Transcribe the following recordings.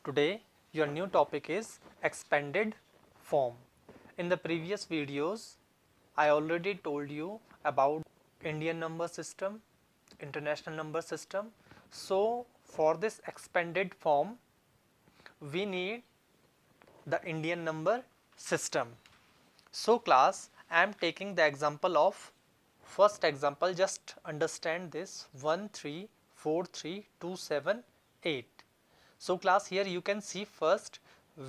Today your new topic is expanded form. In the previous videos I already told you about Indian number system, international number system. So for this expanded form we need the Indian number system. So class, I am taking the example of first example. Just understand this: 1 3 4 3 2 7 8. So class, here you can see first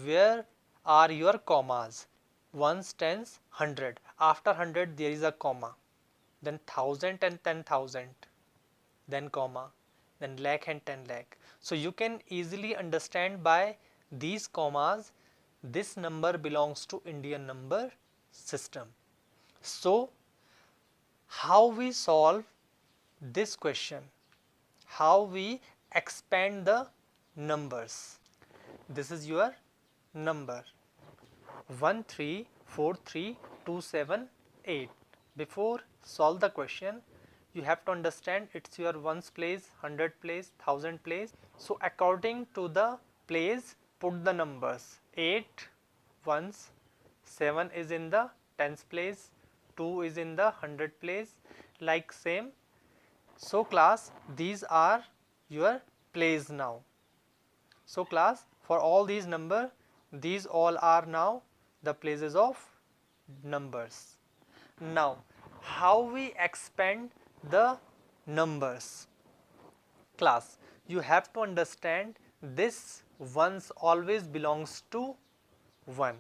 where are your commas. Ones, tens, 100. After 100 there is a comma, then 1000 and 10,000, then comma, then lakh and 10 lakh. So you can easily understand by these commas this number belongs to Indian number system. So how we solve this question? How we expand the numbers? This is your number 134327 8. Before solve the question, you have to understand it's your ones place, 100 place, 1000 place. So according to the place, put the numbers. 8 ones, 7 is in the tens place, 2 is in the 100 place, like same. So class, these are your place now. So class, for all these number, these all are now the places of numbers. Now how we expand the numbers? Class, you have to understand this ones always belongs to 1,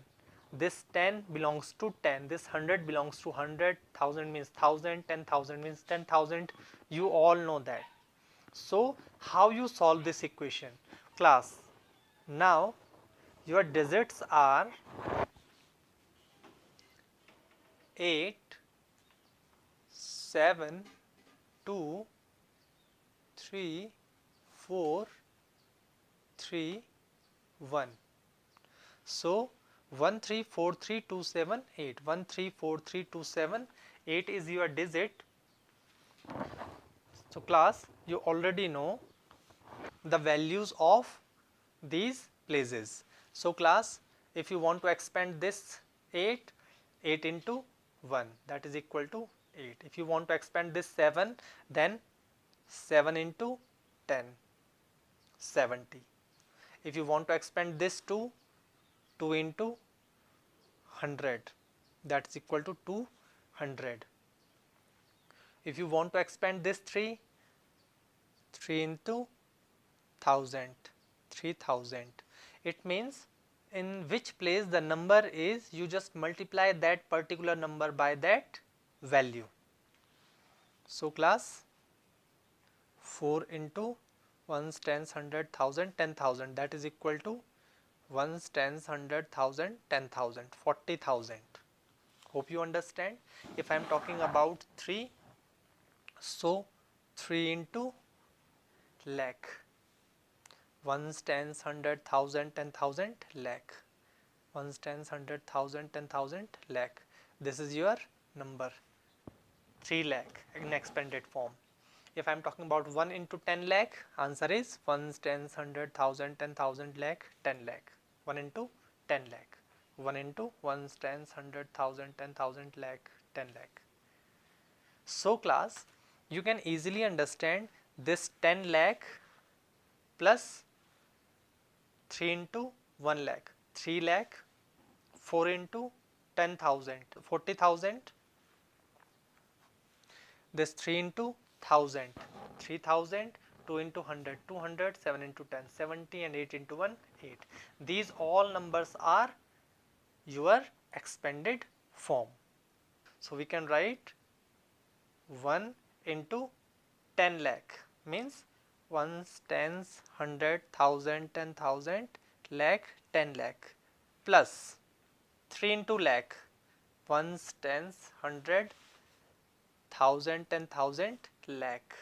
this 10 belongs to 10, this 100 belongs to 100, 1000 means 1000, 10,000 means 10,000. You all know that. So how you solve this equation? Class, now your digits are 8, 7, 2, 3, 4, 3, 1. So 134327 134327 is your digit. So class, you already know the values of these places. So class, if you want to expand this 8 into 1, that is equal to 8. If you want to expand this 7, then 7 into 10, 70. If you want to expand this 2 into 100, that is equal to 200. If you want to expand this 3 into 1000, 3000. It means in which place the number is, you just multiply that particular number by that value. So class, 4 into ones, tens, 100, 1000, 10,000, that is equal to ones, tens, 100, 1000, 10,000, 40,000. Hope you understand. If I am talking about 3, so 3 into lakh, ones, tens, 100, 1000, 10,000, lakh, ones, tens, 100, 1000, 10,000, lakh. This is your number 3 lakh in expanded form. If I am talking about 1 into 10 lakh, answer is ones, tens, 100, 1000, 10,000, lakh, 10 lakh. 1 into 10 lakh. 1 into ones, tens, 100, 1000, 10,000, lakh, 10 lakh. So class, you can easily understand this 10 lakh plus 3 into 1 lakh, 3 lakh, 4 into 10,000, 40,000, this 3 into 1000, 3000, 2 into 100, 200, 7 into 10, 70, and 8 into 1, 8. These all numbers are your expanded form. So we can write 1 into 10 lakh means ones, tens, 100, 1000, 10,000, lakh, 10 lakh, plus 3 into lakh, ones, tens, 100, 1000, 10,000, lakh.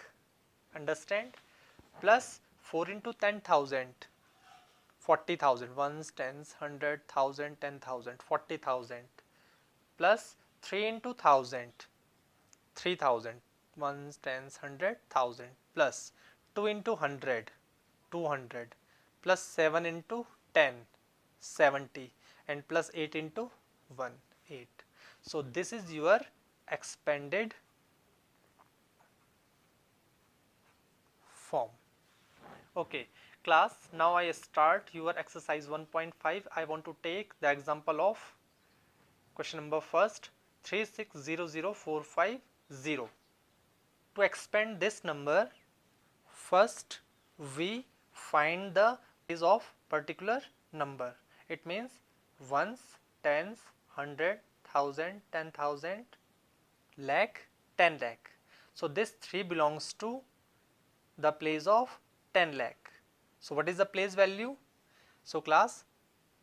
Understand? Plus 4 into 10,000, 40,000, ones, tens, 100, 1000, 10,000, 40,000, plus 3 into 1000, 3000, ones, tens, 100, 1000, plus 2 into 100, 200, plus 7 into 10, 70, and plus 8 into 1, 8. So this is your expanded form. Okay, class, now I start your exercise 1.5. I want to take the example of question number first, 3600450. To expand this number, first we find the place of particular number. It means ones, tens, hundred, thousand, 10,000, lakh, 10 lakh. So this 3 belongs to the place of 10 lakh. So what is the place value? So class,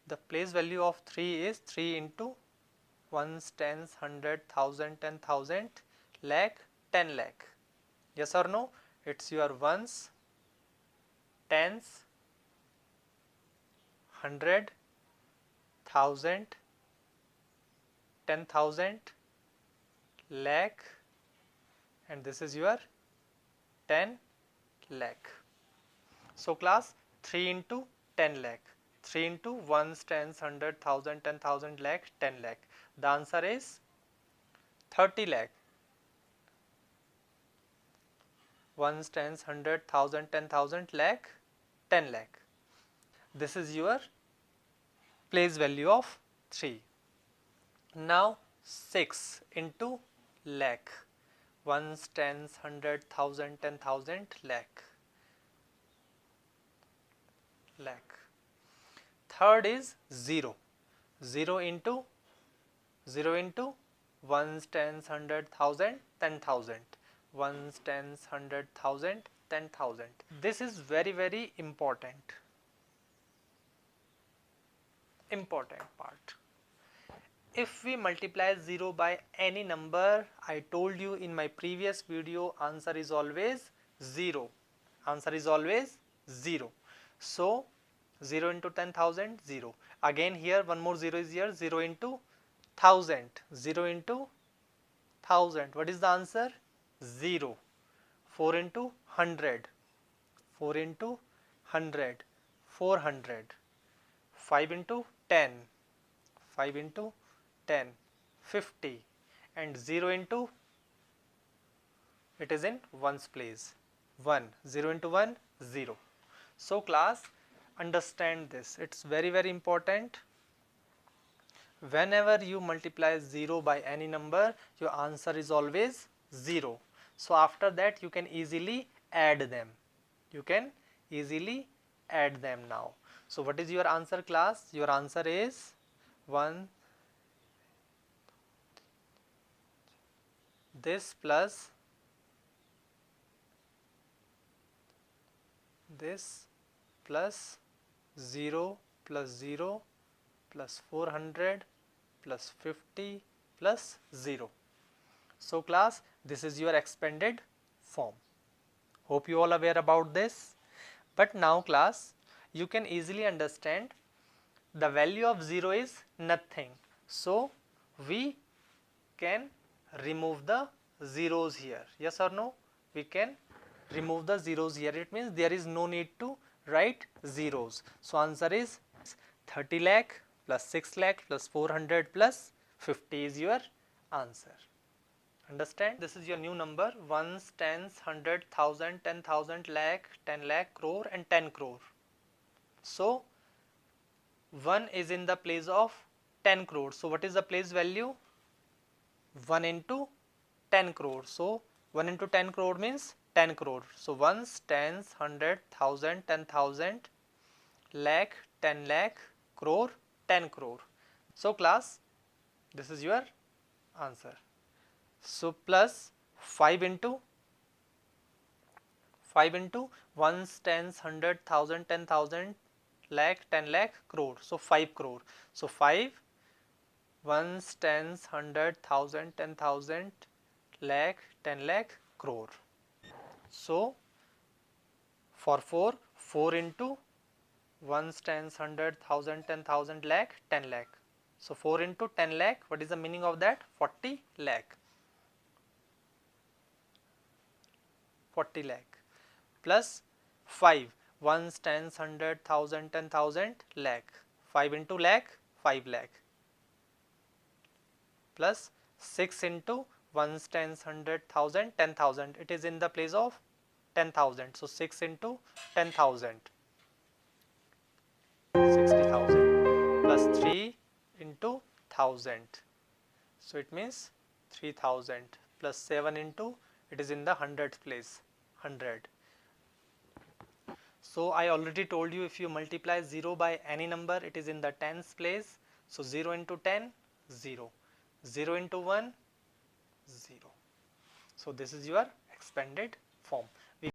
the place value of 3 is 3 into ones, tens, hundred, thousand, 10,000, lakh, 10 lakh. Yes or no? It's your ones, tens, hundred, thousand, 10,000, lakh, and this is your 10 lakh. So class, 3 into 10 lakh, 3 into ones, tens, hundred, thousand, 10,000, lakh, 10 lakh. The answer is 30 lakh. Ones, tens, hundred, thousand, 10,000, lakh, 10 lakh. This is your place value of 3. Now 6 into lakh, ones, tens, hundred, thousand, 10,000, lakh, lakh. Third is 0, 0 into ones, tens, hundred, thousand, 10,000, ones, tens, hundred, thousand, 10,000. This is very important part. If we multiply 0 by any number, I told you in my previous video, answer is always 0. Answer is always 0. So 0 into 10,000, 0. Again here one more 0 is here, 0 into 1000, 0 into 1000. What is the answer? 0. 4 into 100, 4 into 100, 400. 5 into 10, 5 into 10, 50, and 0 into, it is in ones place, 1, 0 into 1, 0. So class, understand this, it's very important. Whenever you multiply 0 by any number, your answer is always 0. So after that you can easily add them. You can easily add them now. So what is your answer, class? Your answer is 1, this plus this plus 0 plus 0 plus 400 plus 50 plus 0. So class, this is your expanded form. Hope you all aware about this. But now class, you can easily understand the value of 0 is nothing. So we can remove the zeros here. Yes or no? We can remove the zeros here. It means there is no need to write zeros. So answer is 30 lakh plus 6 lakh plus 400 plus 50 is your answer. Understand? This is your new number, ones, tens, 100, 1000, 10,000, lakh, 10 lakh, crore, and 10 crore. So 1 is in the place of 10 crore. So what is the place value? 1 into 10 crore. So 1 into 10 crore means 10 crore. So ones, tens, 100, 1000, 10,000, lakh, 10 lakh, crore, 10 crore. So class, this is your answer. So plus 5 into ones, tens, 100, 1000, 10,000, lakh, 10 lakh, crore. So 5 crore. So 5 ones, tens, 100, 1000, 10,000, lakh, 10 lakh, crore. So for 4, 4 into ones, tens, 100, 1000, 10,000, lakh, 10 lakh. So 4 into 10 lakh, what is the meaning of that? 40 lakh. 40 lakh plus 5. ones, tens, hundred, thousand, 10,000, lakh. 5 into lakh, 5 lakh, plus 6 into ones, tens, hundred, thousand, 10,000. It is in the place of 10,000. So 6 into 10,000, 60,000, plus 3 into 1000. So it means 3000, plus 7 into, it is in the hundredth place, 100. So I already told you, if you multiply 0 by any number, it is in the tens place. So 0 into 10, 0. 0 into 1, 0. So this is your expanded form.